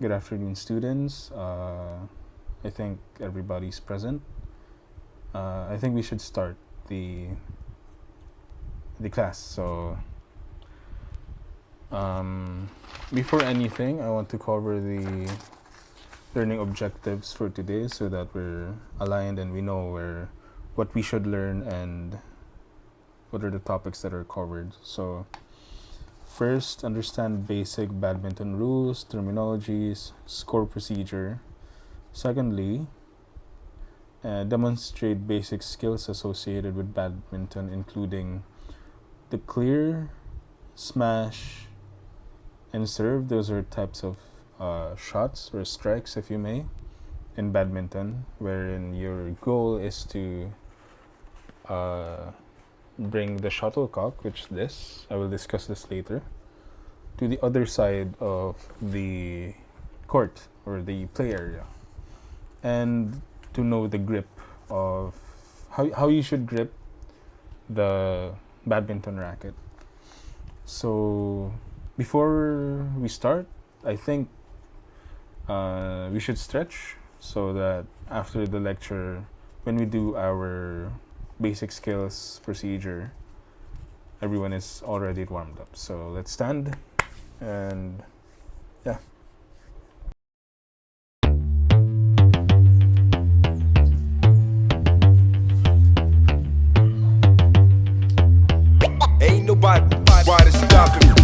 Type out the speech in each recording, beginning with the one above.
Good afternoon, students. I think everybody's present. I think we should start the class. So, before anything, I want to cover the learning objectives for today, so that we're aligned and we know what we should learn and what are the topics that are covered. So, first, understand basic badminton rules, terminologies, score procedure. Secondly, demonstrate basic skills associated with badminton, including the clear, smash, and serve. Those are types of shots or strikes, if you may, in badminton, wherein your goal is to bring the shuttlecock, which is this, I will discuss this later, to the other side of the court or the play area, and to know the grip of how you should grip the badminton racket. So before we start, I think we should stretch, so that after the lecture, when we do our basic skills procedure, everyone is already warmed up. So let's stand and yeah. Ain't nobody stopping me.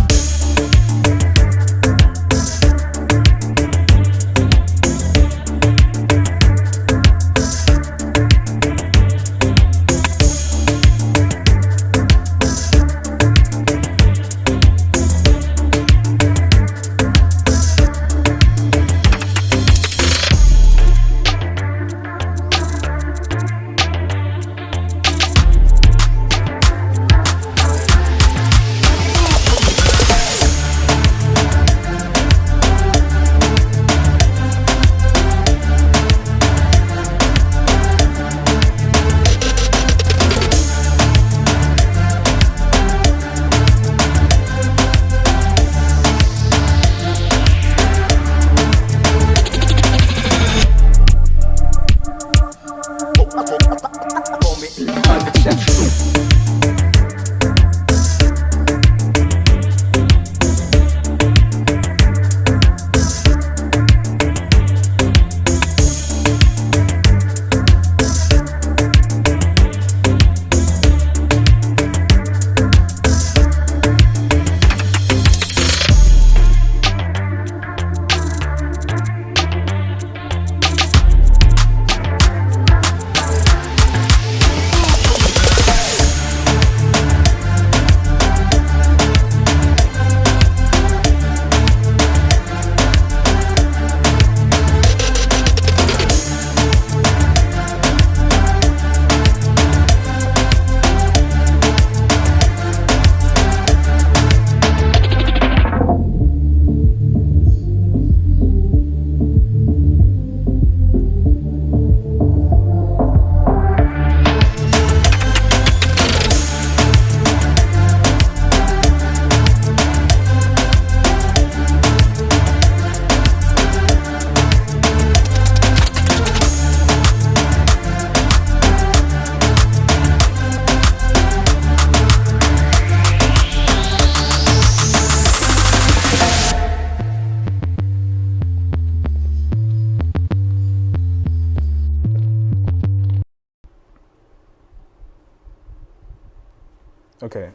Okay.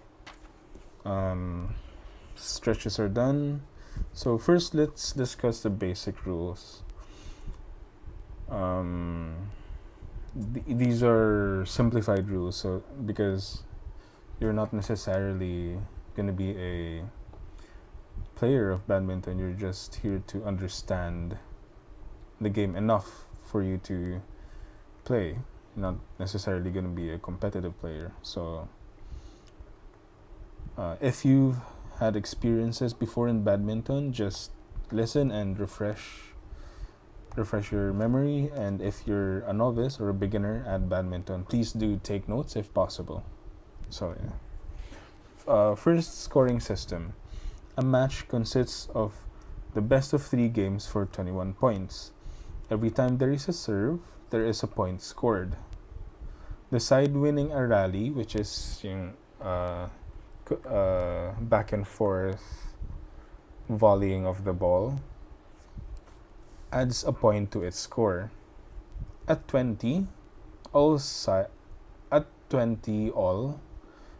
Stretches are done. So first, let's discuss the basic rules. These are simplified rules, so because you're not necessarily going to be a player of badminton, you're just here to understand the game enough for you to play, not necessarily going to be a competitive player. So if you've had experiences before in badminton, just listen and refresh your memory. And if you're a novice or a beginner at badminton, please do take notes if possible. So yeah. First, scoring system. A match consists of the best of 3 games for 21 points. Every time there is a serve, there is a point scored. The side winning a rally, which is yung back and forth volleying of the ball, adds a point to its score. At 20 all,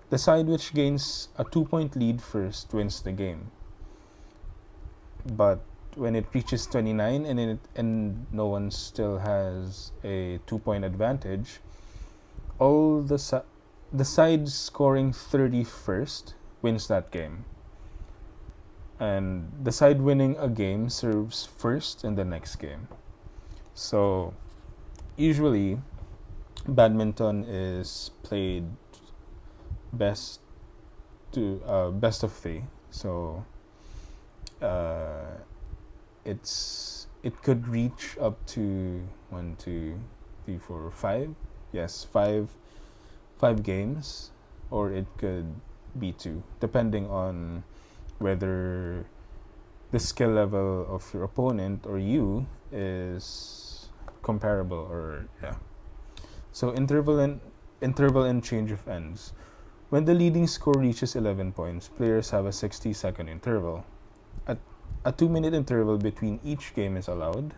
the side which gains a 2-point lead first wins the game. But when it reaches 29 and no one still has a 2-point advantage, all the side scoring 30 first wins that game. And the side winning a game serves first in the next game. So usually badminton is played best of 3. So it could reach up to 1, 2, 3, 4, 5. Yes, 5 games, or it could be 2, depending on whether the skill level of your opponent or you is comparable, or yeah. So interval and change of ends. When the leading score reaches 11 points, players have a 60-second interval. A 2-minute interval between each game is allowed.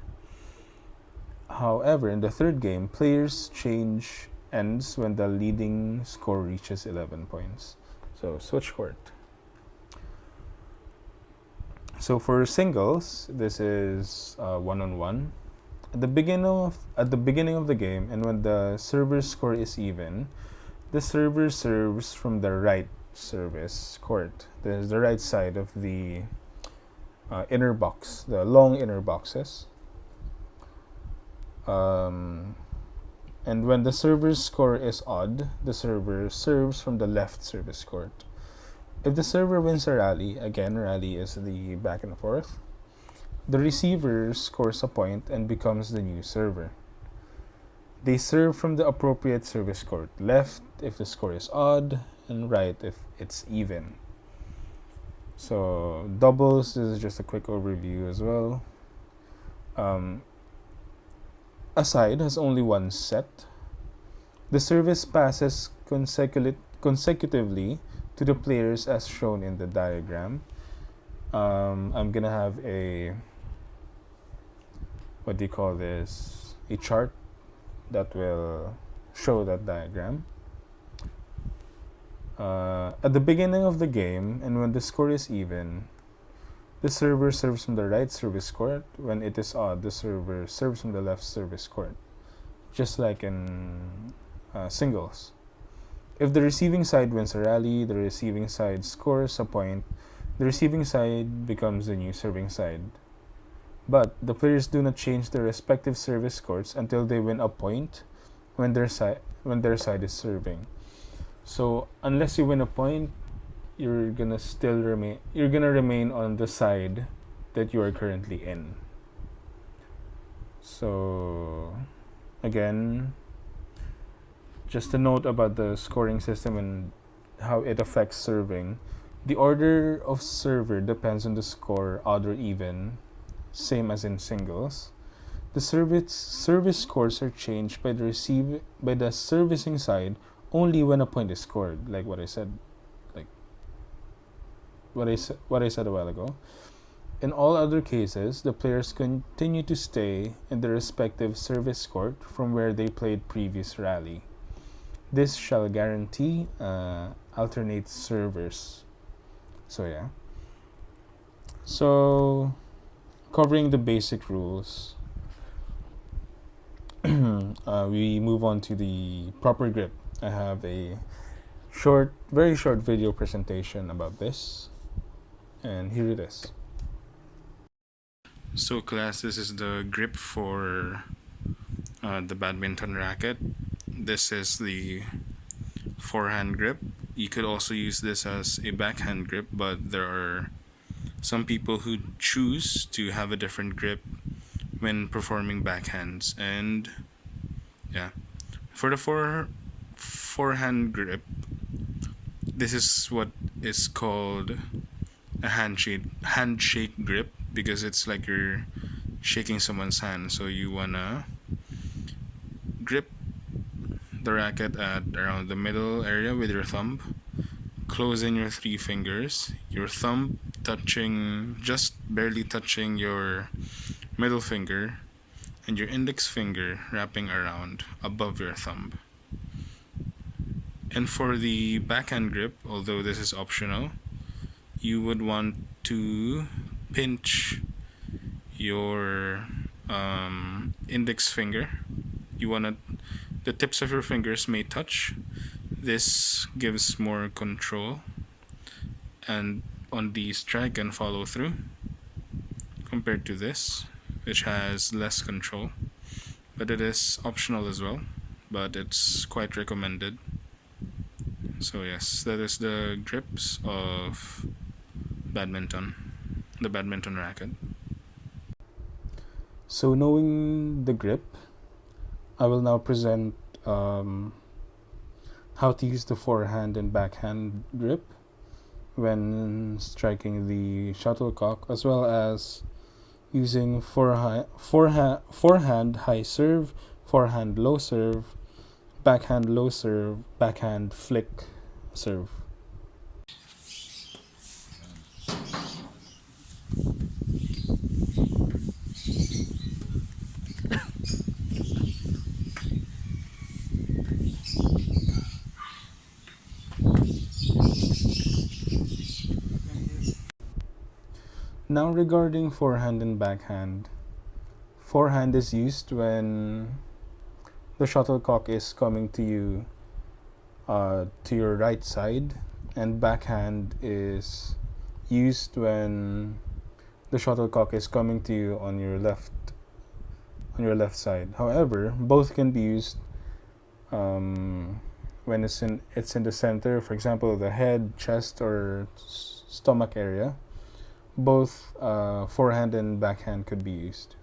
However, in the third game, players change ends when the leading score reaches 11 points. So switch court. So for singles, this is 1-on-1. At the beginning of the game, and when the server's score is even, the server serves from the right service court. There's the right side of the inner box, the long inner boxes. And when the server's score is odd, the server serves from the left service court. If the server wins a rally, again, rally is the back and forth, the receiver scores a point and becomes the new server. They serve from the appropriate service court, left if the score is odd, and right if it's even. So doubles, this is just a quick overview as well. A side has only one set. The service passes consecutively to the players as shown in the diagram. I'm gonna have a a chart that will show that diagram. At the beginning of the game, and when the score is even, the server serves from the right service court. When it is odd, the server serves from the left service court, just like in singles. If the receiving side wins a rally, the receiving side scores a point. The receiving side becomes the new serving side. But the players do not change their respective service courts until they win a point when their side is serving. So unless you win a point, you're gonna remain on the side that you are currently in. So again, just a note about the scoring system and how it affects serving. The order of server depends on the score, odd or even, same as in singles. The service scores are changed by the servicing side only when a point is scored, like what I said a while ago. In all other cases, the players continue to stay in their respective service court from where they played previous rally. This shall guarantee alternate servers. So yeah. So covering the basic rules, we move on to the proper grip. I have a very short video presentation about this, and here it is. So class, this is the grip for the badminton racket. This is the forehand grip. You could also use this as a backhand grip, but there are some people who choose to have a different grip when performing backhands. And yeah, for the forehand grip, this is what is called a handshake grip. because it's like you're shaking someone's hand. So you wanna grip the racket at around the middle area with your thumb, close in your three fingers, your thumb touching, just barely touching your middle finger, and your index finger wrapping around above your thumb. And for the backhand grip, although this is optional, you would want to pinch your index finger. You want to, the tips of your fingers may touch. This gives more control and on the strike and follow through compared to this, which has less control, but it is optional as well, but it's quite recommended. So yes, that is the grips of badminton, the badminton racket. So knowing the grip, I will now present how to use the forehand and backhand grip when striking the shuttlecock, as well as using forehand high serve, forehand low serve, backhand low serve, backhand flick serve. Now regarding forehand and backhand. Forehand is used when the shuttlecock is coming to you to your right side, and backhand is used when the shuttlecock is coming to you on your left side. However, both can be used when it's in the center, for example, the head, chest, or stomach area. Both forehand and backhand could be used.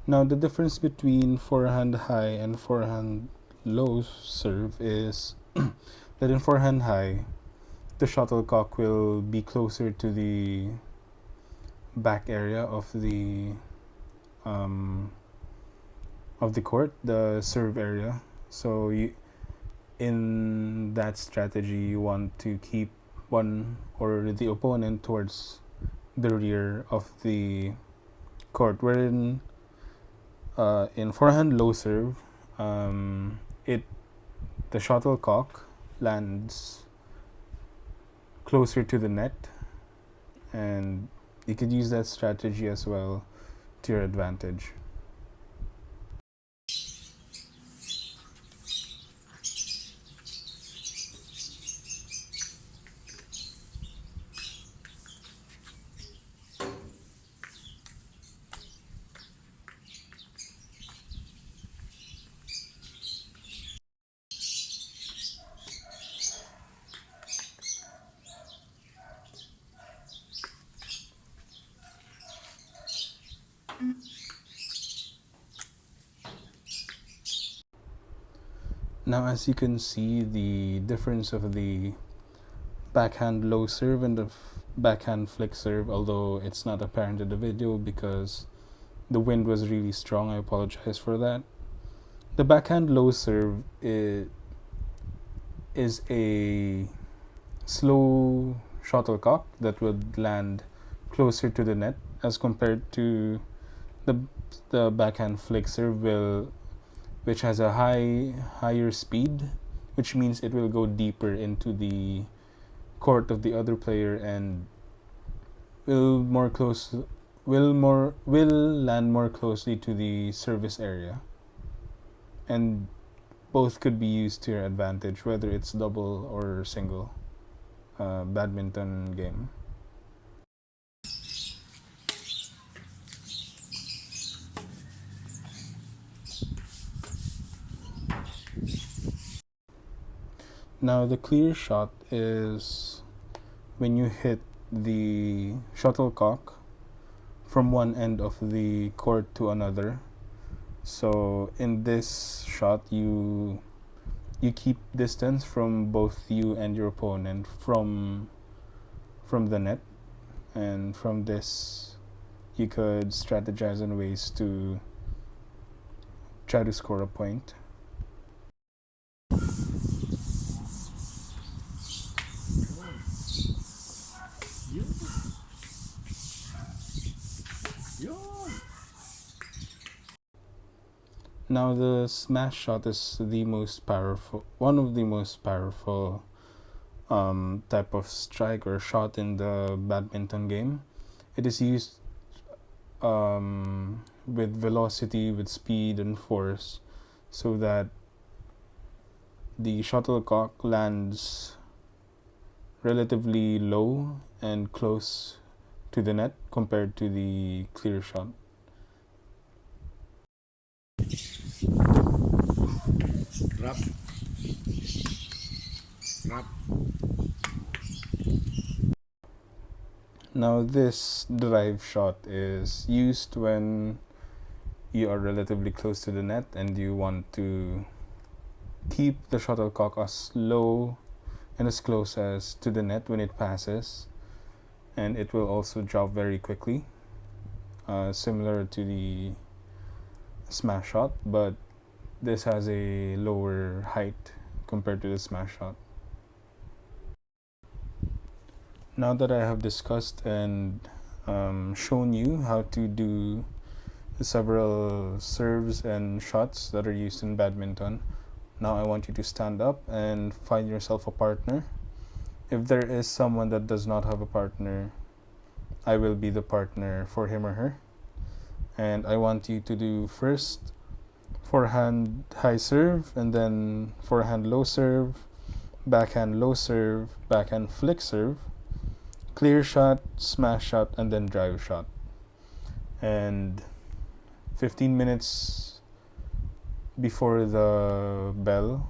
Now, the difference between forehand high and forehand low serve is that in forehand high, the shuttlecock will be closer to the back area of the court, the serve area. So in that strategy, you want to keep one or the opponent towards the rear of the court, wherein in forehand low serve, the shuttlecock lands closer to the net, and you could use that strategy as well to your advantage. Now, as you can see, the difference of the backhand low serve and the backhand flick serve, although it's not apparent in the video because the wind was really strong, I apologize for that. The backhand low serve is a slow shuttlecock that would land closer to the net, as compared to the backhand flick serve which has a higher speed, which means it will go deeper into the court of the other player and will land more closely to the service area. and both could be used to your advantage, whether it's double or single badminton game. Now, the clear shot is when you hit the shuttlecock from one end of the court to another. So in this shot, you keep distance from both you and your opponent from the net, and from this you could strategize on ways to try to score a point. Now, the smash shot is the most powerful, one of the most powerful type of strike or shot in the badminton game. It is used with velocity, with speed and force, so that the shuttlecock lands relatively low and close to the net compared to the clear shot. Rap. Now, this drive shot is used when you are relatively close to the net and you want to keep the shuttlecock as low and as close as to the net when it passes, and it will also drop very quickly, similar to the smash shot, but this has a lower height compared to the smash shot. Now that I have discussed and shown you how to do the several serves and shots that are used in badminton, now I want you to stand up and find yourself a partner. If there is someone that does not have a partner, I will be the partner for him or her. And I want you to do first forehand high serve, and then forehand low serve, backhand low serve, backhand flick serve, clear shot, smash shot, and then drive shot. And 15 minutes before the bell,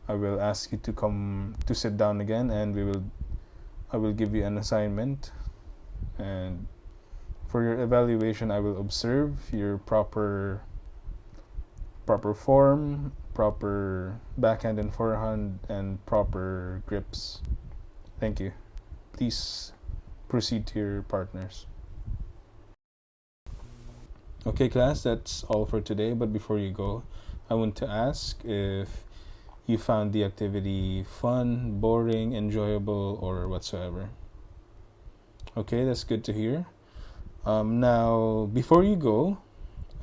I will ask you to come to sit down again, and I will give you an assignment, and for your evaluation I will observe your proper form, proper backhand and forehand, and proper grips. Thank you. Please proceed to your partners. Okay, class, that's all for today, but before you go, I want to ask if you found the activity fun, boring, enjoyable, or whatsoever. Okay, that's good to hear. Now, before you go,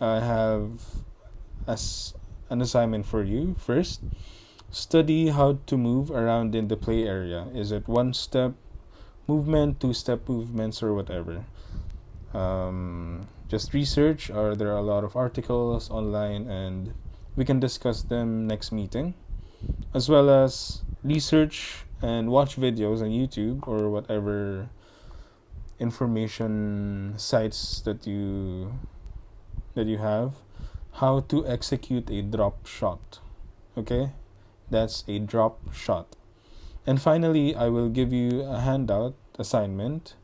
I have as an assignment for you. First, study how to move around in the play area. Is it one-step movement, two-step movements, or whatever? Just research, or there are a lot of articles online, and we can discuss them next meeting, as well as research and watch videos on YouTube or whatever information sites that you have, how to execute a drop shot. Okay, that's a drop shot. And finally, I will give you a handout assignment,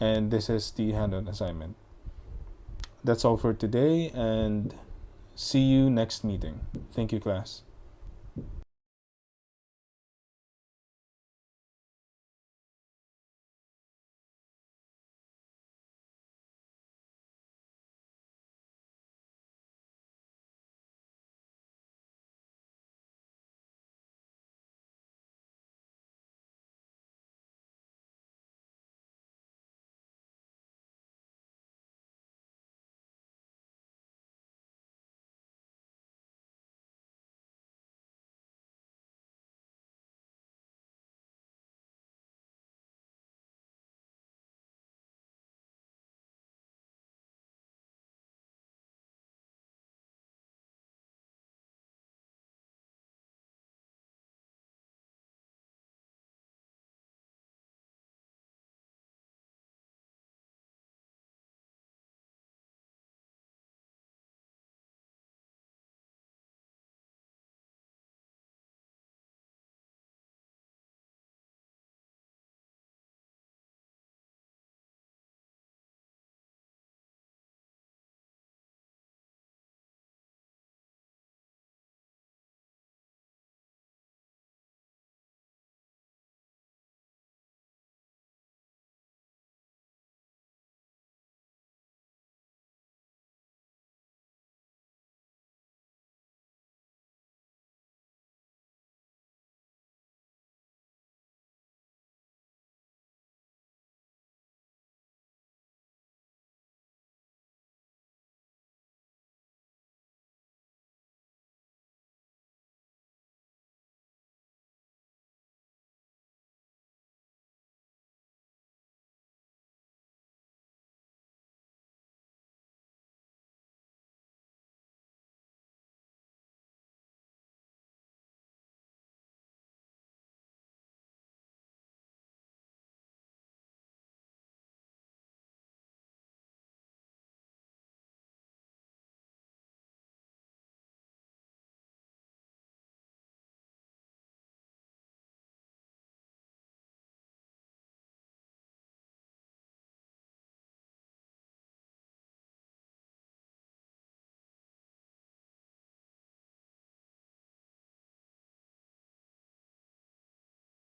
and this is the handout assignment. That's all for today, and see you next meeting. Thank you, class.